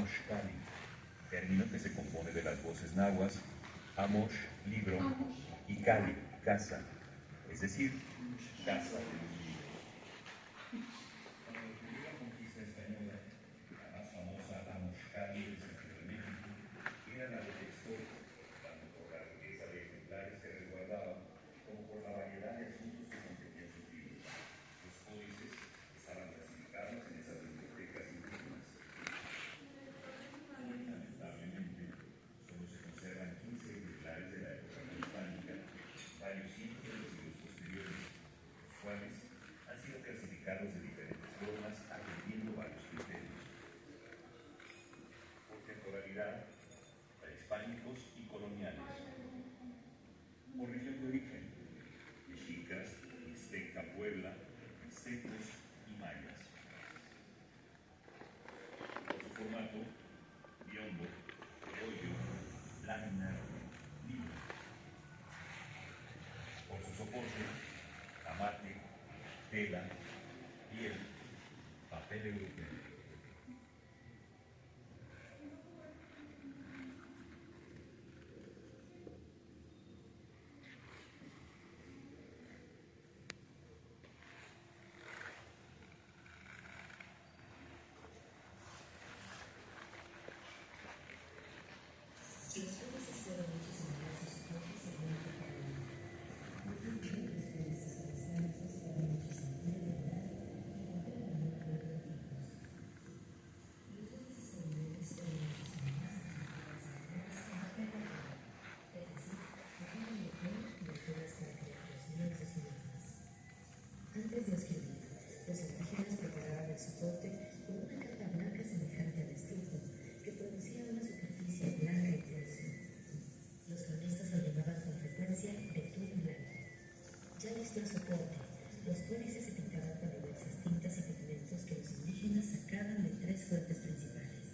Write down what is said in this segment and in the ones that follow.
Amoshkali, término que se compone de las voces nahuas Amosh, libro, y Kali, casa, es decir, casa de los libros. Cuando ocurrió la conquista española, la más famosa Amoshkali del centro de México era la de Textor, tanto por la riqueza de ejemplares que resguardaba, como por la variedad de asuntos que contenían sus libros. Los códices estaban clasificados en esas bibliotecas indígenas. Lamentablemente, solo se conservan 15 ejemplares de la época prehispánica, varios cientos de los libros posteriores, los cuales han sido clasificados de diferentes formas atendiendo varios criterios. Por temporalidad, prehispánicos y coloniales. Por región de origen, mexicas, mixteca, Puebla, mixtecos y mayas. Por su formato, biombo, rollo, lámina, libro. Por su soporte, amate, tela, piel, papel europeo. Antes de escribir, los indígenas preparaban el soporte con una capa blanca semejante al estuco, que producía una superficie blanca y gruesa. Los cronistas lo llamaban con frecuencia betún blanco. Ya listo el soporte, los códices se pintaban con diversas tintas y pigmentos que los indígenas sacaban de tres fuentes principales: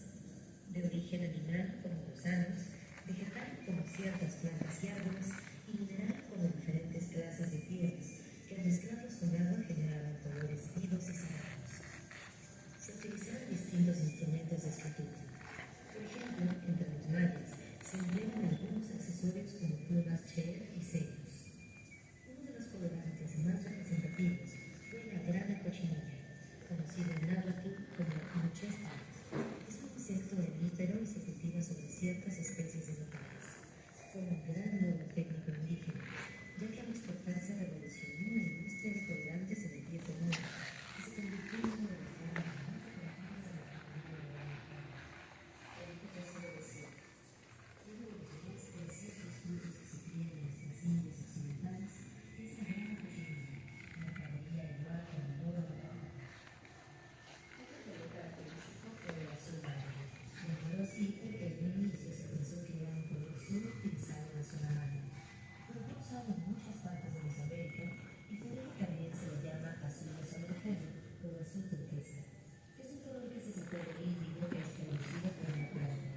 de origen animal, como gusanos; vegetal, como ciertas plantas y árboles; y mineral, como diferentes clases de piedras, que al mezclarlos con agua generaban colores vivos y sagrados. Se utilizaban distintos instrumentos de escritura. Por ejemplo, entre los mayas se empleaban algunos accesorios como plumas cher y sellos. Uno de los colorantes más representativos fue la grana cochinilla, conocida en náhuatl como nochestra. Es un insecto helífero y se cultiva sobre ciertas especies de nopales. Fue un gran logro técnico indígena, ya que al exportarse revolucionó la industria de colorantes en el Viejo Mundo y se convirtió en una de las ramas más lucrativas de la familia de la mujer. Ahorita ya se lo decía, uno de los más preciosos frutos que se crían en nuestras Indias occidentales es la grana cochinilla, mercadería igual que la moda de la ropa. Otro color característico fue el azul marino, llamado así porque al inicio se pensó que era un color solo utilizado en la zona maya, pero fue usado en muchas partes de Mesoamérica y por ello también se le llama azul mesoamericano o azul turquesa. Es un color que se supone índigo que es producido por una planta.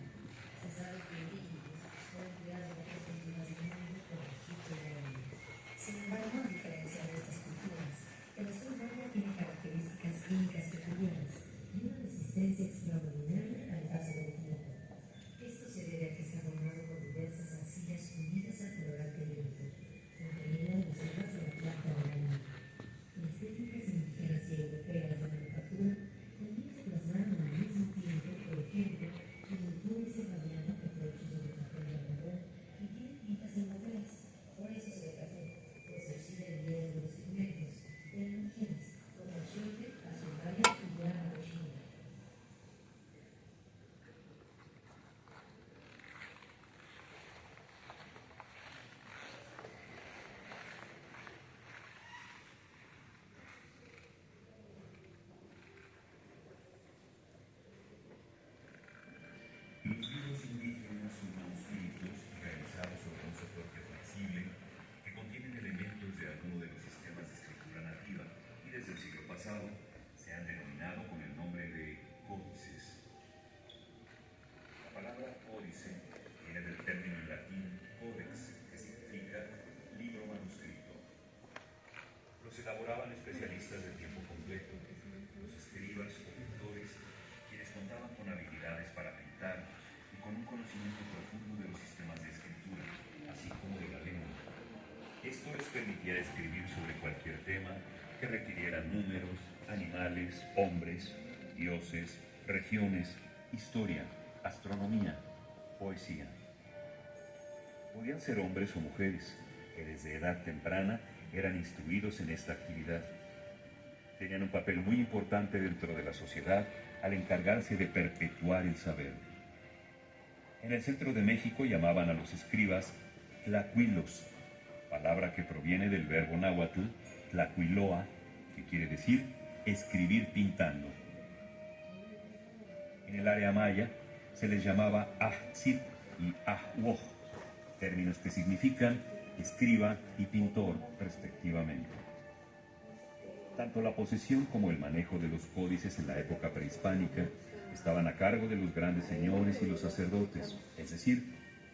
Se sabe que indígenas fue empleado en otras culturas del mundo como Egipto y la India. Sin embargo, a diferencia de estas culturas, el azul maya tiene características químicas peculiares y una resistencia extraordinaria al paso del tiempo. Esto se debe a que está formado por diversas arcillas unidas al colorante blanco, contenido en las hojas de la planta de la India. Las técnicas indígenas y europeas de manufactura también se plasmaron al mismo tiempo, por ejemplo, en el códice bahiano que fue hecho sobre papel de algodón y tiene tintas europeas. Por eso se café, pues se oxida el hielo de los pigmentos, en indígenas, como el chote, azul maya y grana cochinilla. Los libros indígenas son manuscritos realizados sobre un soporte flexible que contienen elementos de alguno de los sistemas de escritura nativa y desde el siglo pasado se han denominado con el nombre de códices. La palabra códice viene del término en latín codex, que significa libro manuscrito. Los elaboraban especialistas de tiempo completo, los escribas o pintores, quienes contaban con habilidades para pintar conocimiento profundo de los sistemas de escritura, así como de la lengua. Esto les permitía escribir sobre cualquier tema que requiriera números, animales, hombres, dioses, regiones, historia, astronomía, poesía. Podían ser hombres o mujeres, que desde edad temprana eran instruidos en esta actividad. Tenían un papel muy importante dentro de la sociedad al encargarse de perpetuar el saber. En el centro de México llamaban a los escribas tlacuilos, palabra que proviene del verbo náhuatl tlacuiloa, que quiere decir escribir pintando. En el área maya se les llamaba ahtzip y ahwoj, términos que significan escriba y pintor respectivamente. Tanto la posesión como el manejo de los códices en la época prehispánica estaban a cargo de los grandes señores y los sacerdotes, es decir,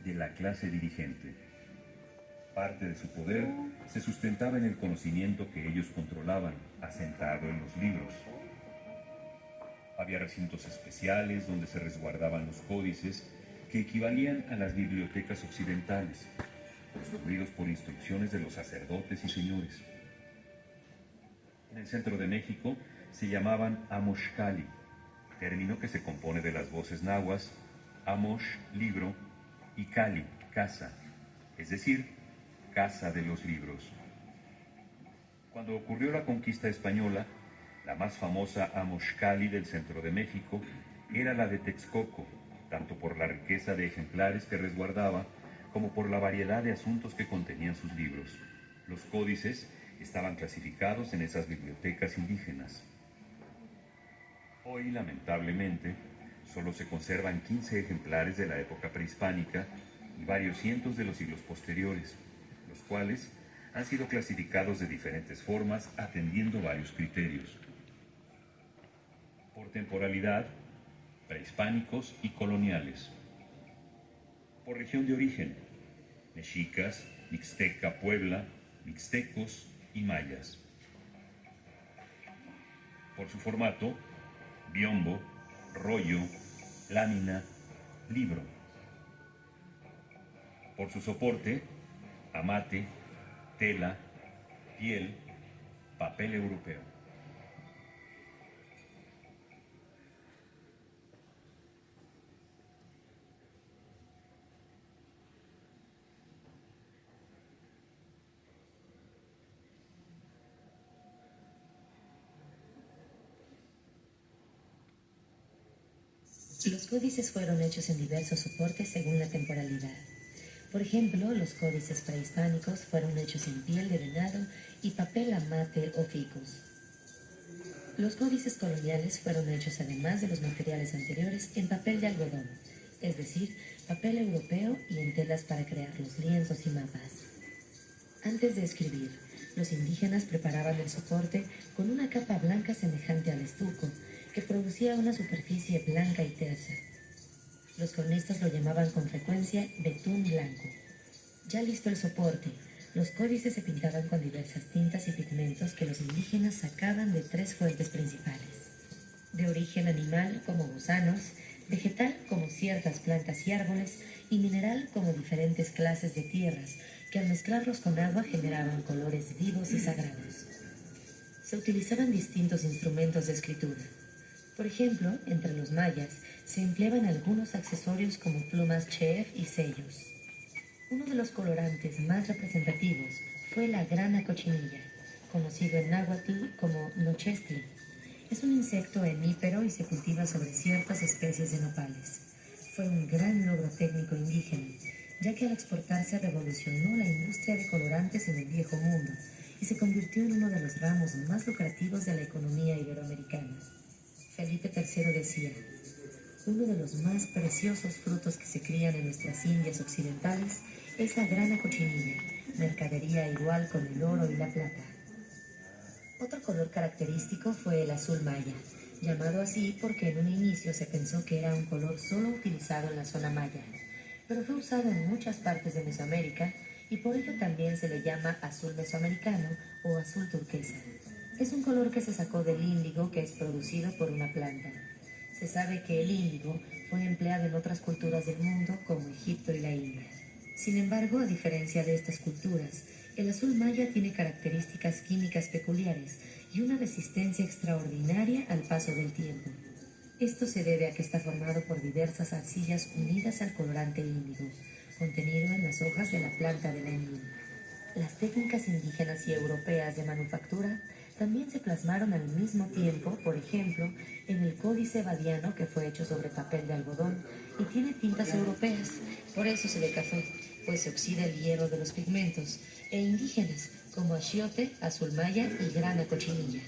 de la clase dirigente. Parte de su poder se sustentaba en el conocimiento que ellos controlaban, asentado en los libros. Había recintos especiales donde se resguardaban los códices que equivalían a las bibliotecas occidentales, construidos por instrucciones de los sacerdotes y señores. En el centro de México se llamaban amoxcali, término que se compone de las voces nahuas, amox, libro, y cali, casa, es decir, casa de los libros. Cuando ocurrió la conquista española, la más famosa amoxcali del centro de México era la de Texcoco, tanto por la riqueza de ejemplares que resguardaba, como por la variedad de asuntos que contenían sus libros. Los códices estaban clasificados en esas bibliotecas indígenas. Hoy, lamentablemente, solo se conservan 15 ejemplares de la época prehispánica y varios cientos de los siglos posteriores, los cuales han sido clasificados de diferentes formas atendiendo varios criterios. Por temporalidad, prehispánicos y coloniales. Por región de origen, mexicas, mixteca, Puebla, mixtecos y mayas. Por su formato, biombo, rollo, lámina, libro. Por su soporte, amate, tela, piel, papel europeo. Los códices fueron hechos en diversos soportes según la temporalidad. Por ejemplo, los códices prehispánicos fueron hechos en piel de venado y papel amate o ficus. Los códices coloniales fueron hechos, además de los materiales anteriores, en papel de algodón, es decir, papel europeo, y en telas para crear los lienzos y mapas. Antes de escribir, los indígenas preparaban el soporte con una capa blanca semejante al estuco, que producía una superficie blanca y tersa. Los cronistas lo llamaban con frecuencia betún blanco. Ya listo el soporte, los códices se pintaban con diversas tintas y pigmentos que los indígenas sacaban de 3 fuentes principales: de origen animal, como gusanos; vegetal, como ciertas plantas y árboles; y mineral, como diferentes clases de tierras, que al mezclarlos con agua generaban colores vivos y sagrados. Se utilizaban distintos instrumentos de escritura. Por ejemplo, entre los mayas se empleaban algunos accesorios como plumas chef y sellos. Uno de los colorantes más representativos fue la grana cochinilla, conocido en náhuatl como nochestli. Es un insecto hemípero y se cultiva sobre ciertas especies de nopales. Fue un gran logro técnico indígena, ya que al exportarse revolucionó la industria de colorantes en el Viejo Mundo y se convirtió en uno de los ramos más lucrativos de la economía iberoamericana. Felipe III decía: uno de los más preciosos frutos que se crían en nuestras Indias occidentales es la grana cochinilla, mercadería igual con el oro y la plata. Otro color característico fue el azul maya, llamado así porque en un inicio se pensó que era un color solo utilizado en la zona maya, pero fue usado en muchas partes de Mesoamérica y por ello también se le llama azul mesoamericano o azul turquesa. Es un color que se sacó del índigo, que es producido por una planta. Se sabe que el índigo fue empleado en otras culturas del mundo como Egipto y la India. Sin embargo, a diferencia de estas culturas, el azul maya tiene características químicas peculiares y una resistencia extraordinaria al paso del tiempo. Esto se debe a que está formado por diversas arcillas unidas al colorante índigo, contenido en las hojas de la planta de la vid. Las técnicas indígenas y europeas de manufactura también se plasmaron al mismo tiempo, por ejemplo, en el Códice Badiano, que fue hecho sobre papel de algodón y tiene tintas europeas, por eso se ve café, pues se oxida el hierro de los pigmentos, e indígenas, como achiote, azul maya y grana cochinilla.